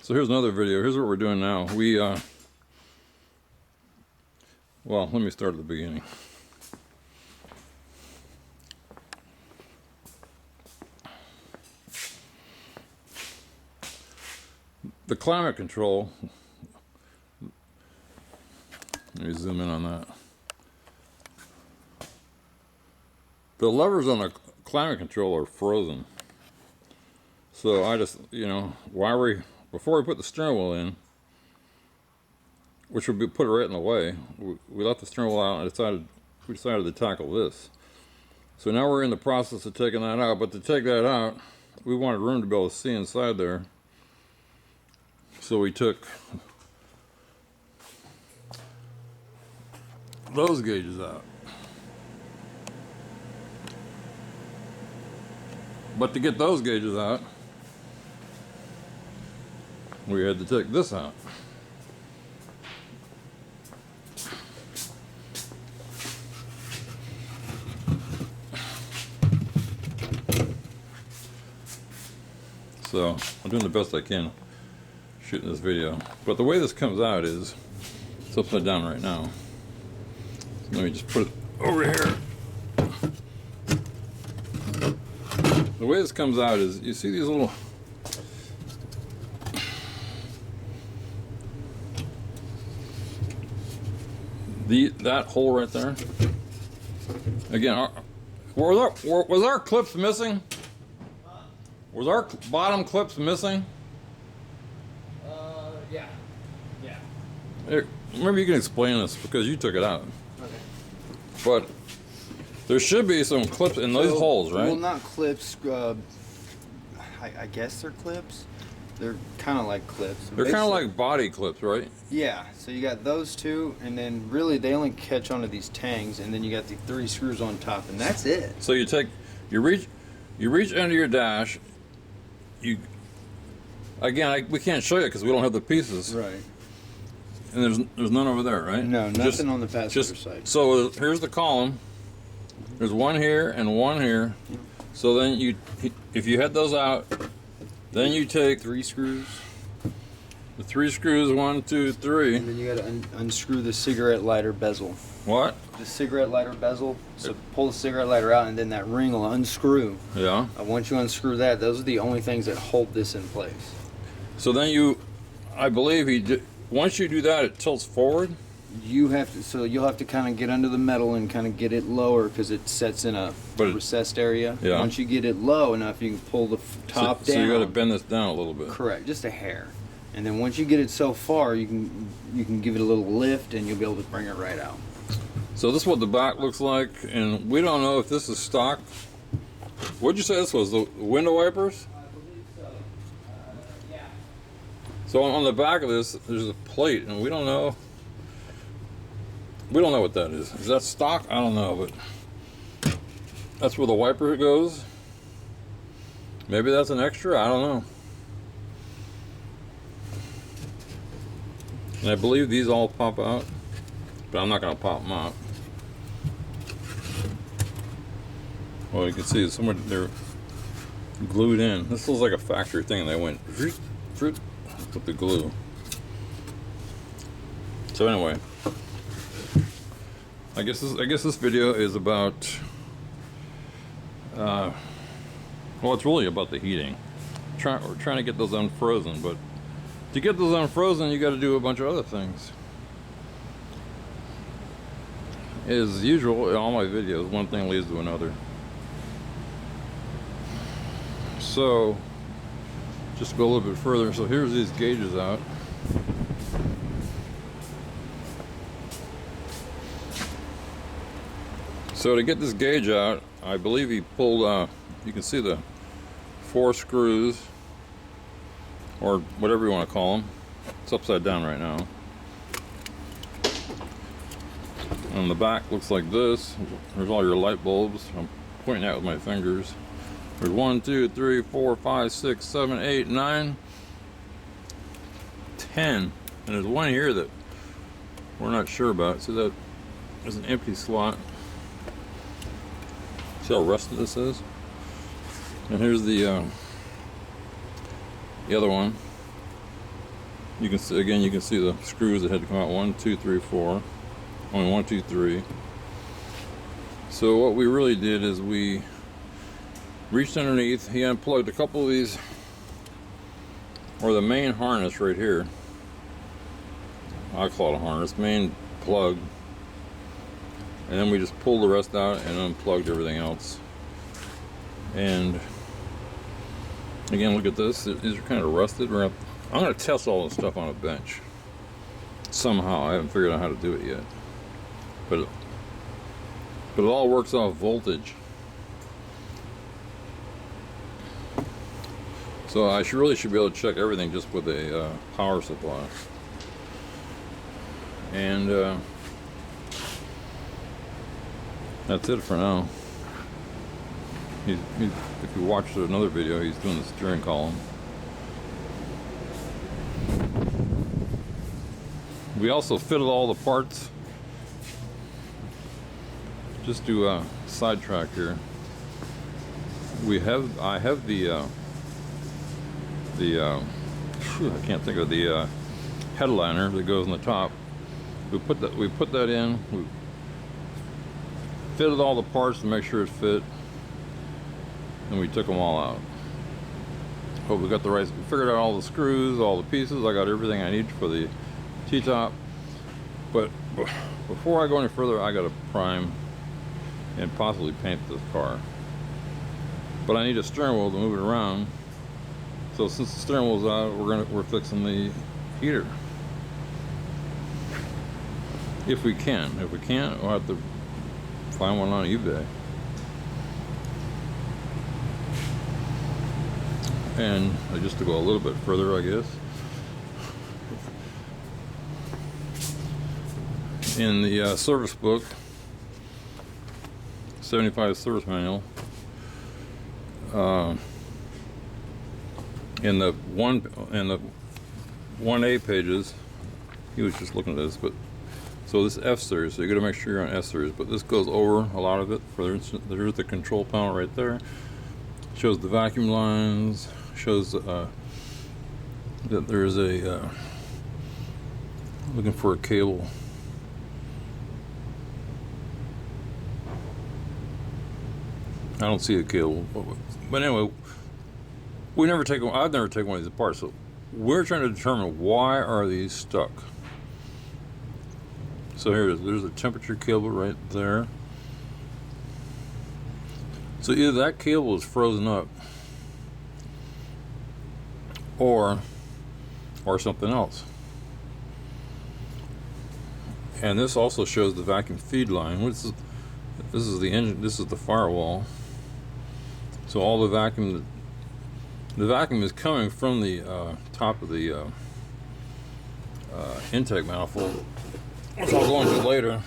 So here's another video. Here's what we're doing now. Well, let me start at the beginning. The climate control, let me zoom in on that. The levers on the climate control are frozen. So I just, before we put the steering wheel in, which would be put it right in the way, we left the steering wheel out and we decided to tackle this. So now we're in the process of taking that out, but to take that out, we wanted room to be able to see inside there. So we took those gauges out. But to get those gauges out, we had to take this out. So I'm doing the best I can shooting this video. But the way this comes out is, it's upside down right now. So let me just put it over here. The way this comes out is, you see these little, that hole right there. Again, was our clips missing? Was our bottom clips missing? Yeah. Here, maybe you can explain this because you took it out. Okay. But there should be some clips in those holes, right? Well, not clips. I guess they're clips. They're kind of like clips. They're kind of like body clips, right? Yeah. So you got those two, and then really they only catch onto these tangs, and then you got the 3 screws on top, and that's it. So you reach under your dash. We can't show you because we don't have the pieces. Right. And there's none over there, right? No, nothing on the passenger side. So here's the column. There's one here and one here. So then if you had those out, then you take 3 screws. the 3 screws, 1, 2, 3. And then you got to unscrew the cigarette lighter bezel. What? The cigarette lighter bezel. So pull the cigarette lighter out, and then that ring will unscrew. Yeah. Once you unscrew that, those are the only things that hold this in place. So then I believe once you do that, it tilts forward. You'll have to kind of get under the metal and kind of get it lower because it sets in a recessed area. Yeah. Once you get it low enough, you can pull the top down. So you got to bend this down a little bit. Correct, just a hair. And then once you get it so far, you can give it a little lift, and you'll be able to bring it right out. So this is what the back looks like, and we don't know if this is stock. What'd you say this was? The window wipers? I believe so. Yeah. So on the back of this, there's a plate, and we don't know. We don't know what that is. Is that stock? I don't know, but that's where the wiper goes. Maybe that's an extra. I don't know. And I believe these all pop out, but I'm not going to pop them out. Well, you can see somewhere they're glued in. This looks like a factory thing. They went fruit with the glue. So anyway, I guess this video is about. Well, it's really about the heating. We're trying to get those unfrozen, but to get those unfrozen, you got to do a bunch of other things. As usual, in all my videos, one thing leads to another. So, just go a little bit further. So here's these gauges out. So to get this gauge out, I believe he pulled, you can see the 4 screws, or whatever you want to call them. It's upside down right now. And the back looks like this. There's all your light bulbs. I'm pointing out with my fingers. There's 1, 2, 3, 4, 5, 6, 7, 8, 9, 10. And there's one here that we're not sure about. See that? There's an empty slot. See how rusted this is? And here's the other one. You can see, again, you can see the screws that had to come out. 1, 2, 3, 4. Only 1, 2, 3. So what we really did is we reached underneath. He unplugged a couple of these, or the main harness right here. I call it a harness, main plug. And then we just pulled the rest out and unplugged everything else. And again, look at this. These are kind of rusted. I'm going to test all this stuff on a bench. Somehow, I haven't figured out how to do it yet. But it all works off voltage. So I really should be able to check everything just with a power supply. And that's it for now. If you watched another video, he's doing the steering column. We also fitted all the parts. Just to sidetrack here. I have the I can't think of the headliner that goes on the top. We put that in. We fitted all the parts to make sure it fit, and we took them all out. Hope we got the right. We figured out all the screws, all the pieces. I got everything I need for the T-top. But before I go any further, I got to prime and possibly paint this car. But I need a steering wheel to move it around. So since the steering wheel's out, we're fixing the heater. If we can. If we can't, we'll have to find one on eBay. And just to go a little bit further, I guess, in the service book, 75 service manual, in the 1A pages, he was just looking at this, but so this F series, so you got to make sure you're on F series, but this goes over a lot of it. For instance, there's the control panel right there, shows the vacuum lines, shows that there's a looking for a cable. I don't see a cable, but anyway, I've never taken one of these apart, so we're trying to determine why are these stuck. So here it is. There's a temperature cable right there. So either that cable is frozen up, or something else. And this also shows the vacuum feed line. This is the engine. This is the firewall. So all the vacuum is coming from the top of the intake manifold, which I'll go into later.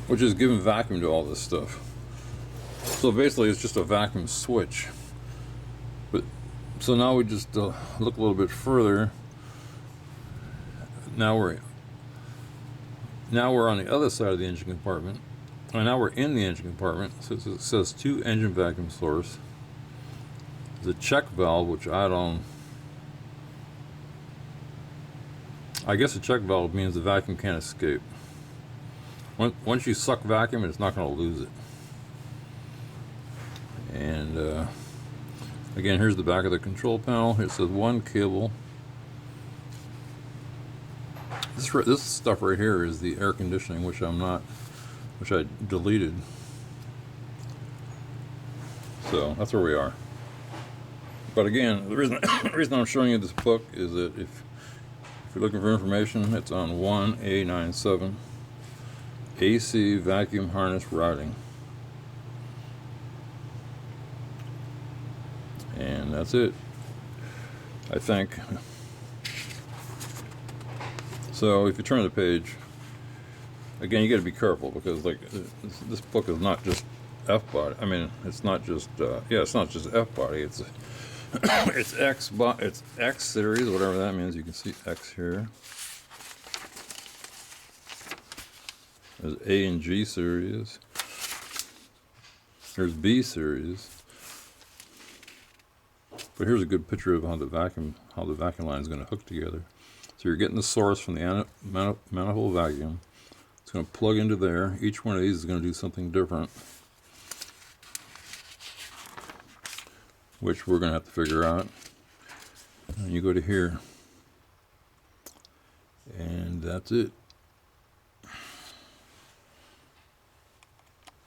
Which is giving vacuum to all this stuff. So basically, it's just a vacuum switch. But so now we just look a little bit further. Now we're on the other side of the engine compartment. And now we're in the engine compartment. So it says 2 engine vacuum source. The check valve, which I guess a check valve means the vacuum can't escape. Once you suck vacuum, it's not going to lose it. And again, here's the back of the control panel. It says 1 cable. This stuff right here is the air conditioning, which I deleted. So that's where we are. But again, the reason I'm showing you this book is that if you're looking for information, it's on 1A97, AC vacuum harness routing. And that's it, I think. So if you turn the page, again, you got to be careful, because like this book is not just F body. I mean, it's not just it's not just F body. It's it's X series, whatever that means. You can see X here. There's A and G series. There's B series. But here's a good picture of how the vacuum line is going to hook together. So you're getting the source from the manifold vacuum. It's going to plug into there. Each one of these is going to do something different, which we're going to have to figure out. And you go to here, and that's it.